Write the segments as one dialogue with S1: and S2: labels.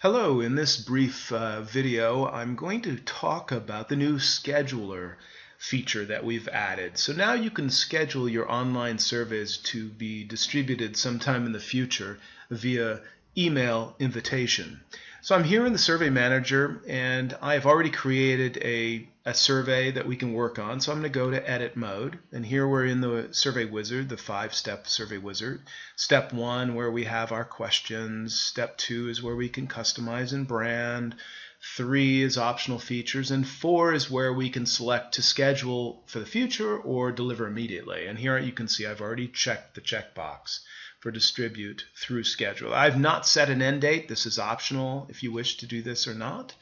S1: Hello, in this brief video I'm going to talk about the new scheduler feature that we've added. So now you can schedule your online surveys to be distributed sometime in the future via email invitation. So I'm here in the Survey Manager and I've already created a survey that we can work on. So I'm going to go to Edit Mode, and here we're in the Survey Wizard, the 5-step Survey Wizard. Step 1, where we have our questions. Step 2 is where we can customize and brand. 3 is optional features, and 4 is where we can select to schedule for the future or deliver immediately. And here you can see I've already checked the checkbox for distribute through schedule. I've not set an end date. This is optional if you wish to do this or not.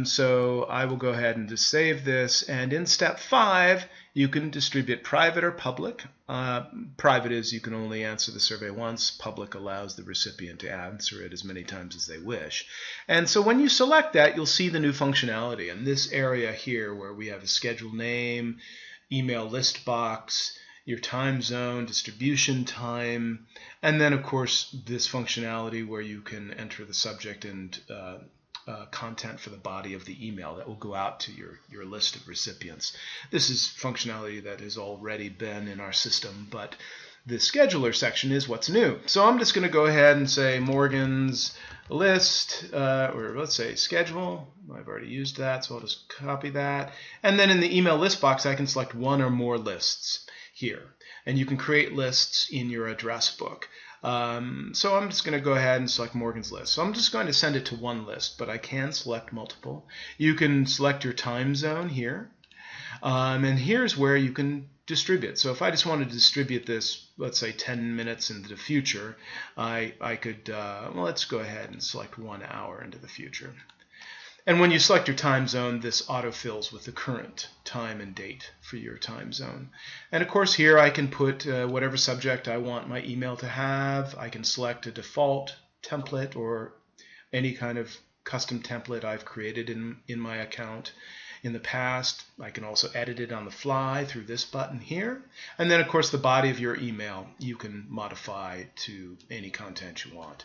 S1: So I will go ahead and just save this, and in step 5 you can distribute private or public. Private is you can only answer the survey once. Public allows the recipient to answer it as many times as they wish. And so when you select that, you'll see the new functionality in this area here where we have a schedule name, email list box, your time zone, distribution time, and then of course this functionality where you can enter the subject and content for the body of the email that will go out to your list of recipients. This is functionality that has already been in our system, but the scheduler section is what's new. So I'm just going to go ahead and say Morgan's list, or let's say schedule. I've already used that, so I'll just copy that. And then in the email list box, I can select one or more lists here. And you can create lists in your address book. So I'm just going to go ahead and select Morgan's list. So I'm just going to send it to one list, but I can select multiple. You can select your time zone here. And here's where you can distribute. So if I just want to distribute this, let's say 10 minutes into the future, I could, well, let's go ahead and select 1 hour into the future. And when you select your time zone, this autofills with the current time and date for your time zone. And of course here I can put whatever subject I want my email to have. I can select a default template or any kind of custom template I've created in my account in the past. I can also edit it on the fly through this button here. And then of course the body of your email you can modify to any content you want.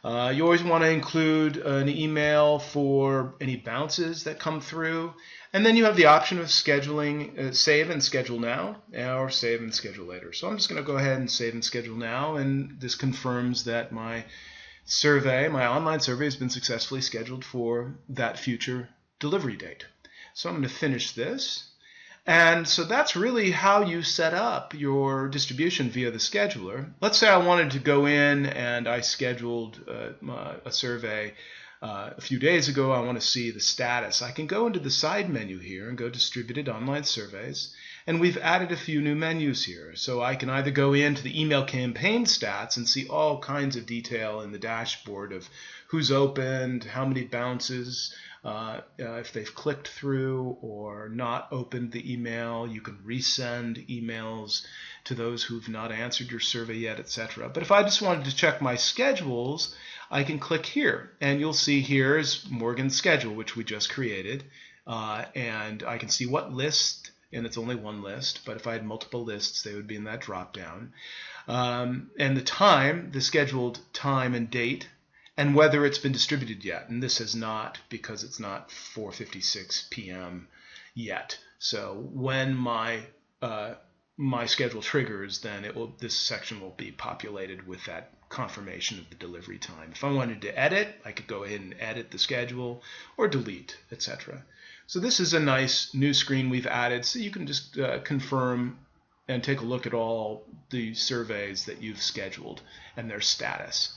S1: You always want to include an email for any bounces that come through. And then you have the option of scheduling, save and schedule now, or save and schedule later. So I'm just going to go ahead and save and schedule now, and this confirms that my survey, my online survey, has been successfully scheduled for that future delivery date. So I'm going to finish this. And so that's really how you set up your distribution via the scheduler. Let's say I wanted to go in and I scheduled a survey a few days ago. I want to see the status. I can go into the side menu here and go distributed online surveys. And we've added a few new menus here. So I can either go into the email campaign stats and see all kinds of detail in the dashboard of who's opened, how many bounces, if they've clicked through or not opened the email. You can resend emails to those who've not answered your survey yet, etc. But if I just wanted to check my schedules, I can click here, and you'll see here is Morgan's schedule, which we just created, and I can see what list, and it's only one list, but if I had multiple lists, they would be in that drop down, and the time, the scheduled time and date, and whether it's been distributed yet. And this has not, because it's not 4:56 p.m. yet. So when my my schedule triggers, then this section will be populated with that confirmation of the delivery time. If I wanted to edit, I could go ahead and edit the schedule or delete, etc. So this is a nice new screen we've added, so you can just confirm and take a look at all the surveys that you've scheduled and their status.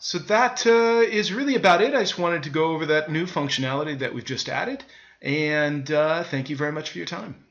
S1: So that is really about it. I just wanted to go over that new functionality that we've just added, and thank you very much for your time.